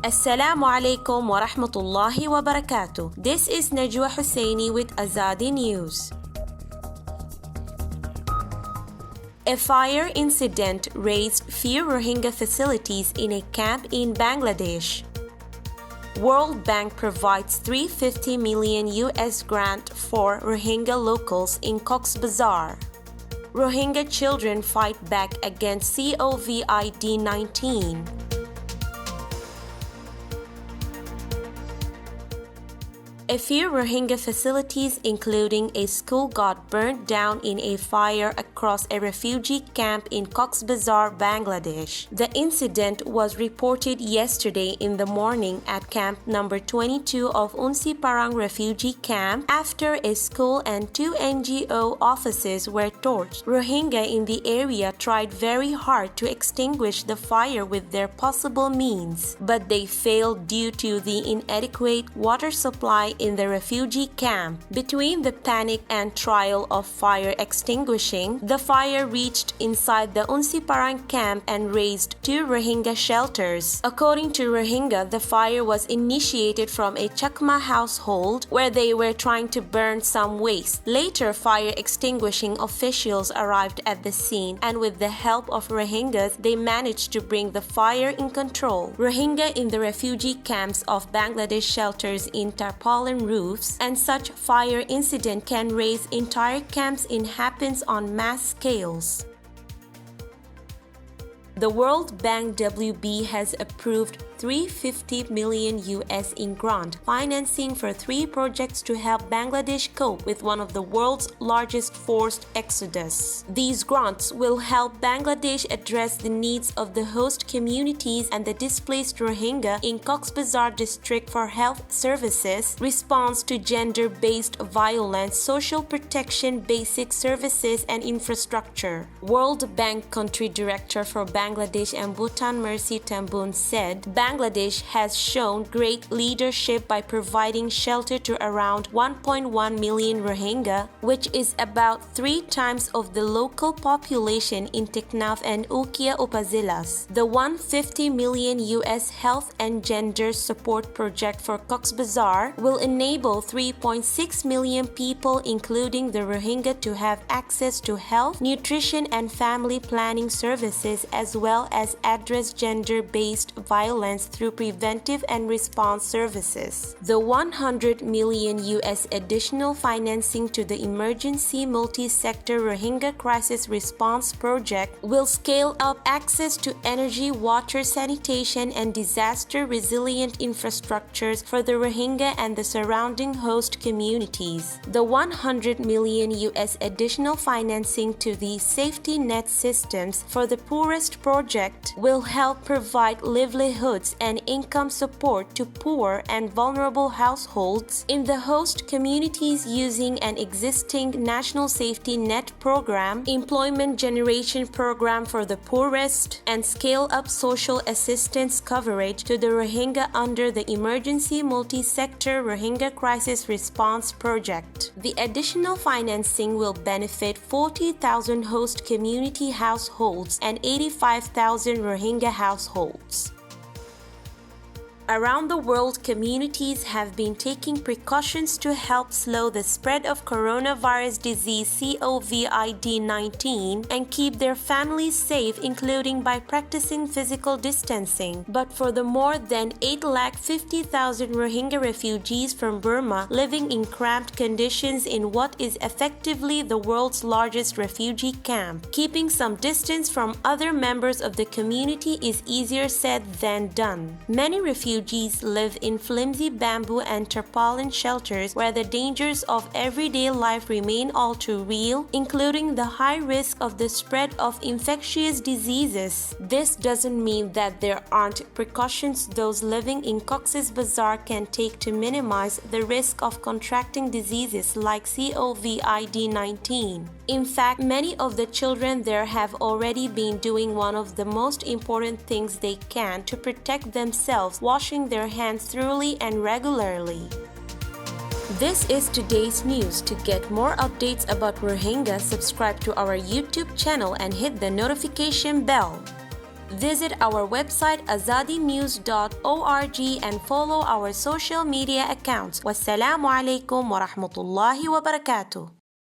Assalamu alaikum wa rahmatullahi wa barakatuh. This is Najwa Husseini with Azadi News. A fire incident razed few Rohingya facilities in a camp in Bangladesh. World Bank provides $350 million US grant for Rohingya locals in Cox's Bazar. Rohingya children fight back against COVID-19. A few Rohingya facilities, including a school, got burnt down in a fire across a refugee camp in Cox's Bazar, Bangladesh. The incident was reported yesterday in the morning at camp number 22 of Unsi Parang refugee camp after a school and two NGO offices were torched. Rohingya in the area tried very hard to extinguish the fire with their possible means, but they failed due to the inadequate water supply in the refugee camp. Between the panic and trial of fire extinguishing, the fire reached inside the Unsi Parang camp and razed two Rohingya shelters. According to Rohingya, the fire was initiated from a Chakma household where they were trying to burn some waste. Later, fire extinguishing officials arrived at the scene, and with the help of Rohingyas, they managed to bring the fire in control. Rohingya in the refugee camps of Bangladesh shelters in tarpaulin roofs, and such fire incident can raise entire camps in happens on mass scales. The World Bank WB has approved $350 million US in grant financing for 3 projects to help Bangladesh cope with one of the world's largest forced exodus. These grants will help Bangladesh address the needs of the host communities and the displaced Rohingya in Cox's Bazar district for health services, response to gender-based violence, social protection, basic services, and infrastructure. World Bank Country Director for Bangladesh and Bhutan Mercy Tambun said, Bangladesh has shown great leadership by providing shelter to around 1.1 million Rohingya, which is about 3 times of the local population in Teknaf and Ukia Upazilas. The $150 million US Health and Gender Support Project for Cox's Bazar will enable 3.6 million people, including the Rohingya, to have access to health, nutrition, and family planning services, as well as address gender-based violence through preventive and response services. The $100 million US additional financing to the Emergency Multi-Sector Rohingya Crisis Response Project will scale up access to energy, water, sanitation, and disaster-resilient infrastructures for the Rohingya and the surrounding host communities. The $100 million US additional financing to the safety net systems for the poorest project will help provide livelihoods and income support to poor and vulnerable households in the host communities using an existing national safety net program, employment generation program for the poorest, and scale up social assistance coverage to the Rohingya under the Emergency Multi-Sector Rohingya Crisis Response Project. The additional financing will benefit 40,000 host community households and 85,000 Rohingya households. Around the world, communities have been taking precautions to help slow the spread of coronavirus disease COVID-19 and keep their families safe, including by practicing physical distancing. But for the more than 850,000 Rohingya refugees from Burma living in cramped conditions in what is effectively the world's largest refugee camp, keeping some distance from other members of the community is easier said than done. Many refugees live in flimsy bamboo and tarpaulin shelters where the dangers of everyday life remain all too real, including the high risk of the spread of infectious diseases. This doesn't mean that there aren't precautions those living in Cox's Bazar can take to minimize the risk of contracting diseases like COVID-19. In fact, many of the children there have already been doing one of the most important things they can to protect themselves, washing their hands thoroughly and regularly. This is today's news. To get more updates about Rohingya, subscribe to our YouTube channel and hit the notification bell. Visit our website azadinews.org and follow our social media accounts. Wassalamu alaikum wa rahmatullahi wa barakatuh.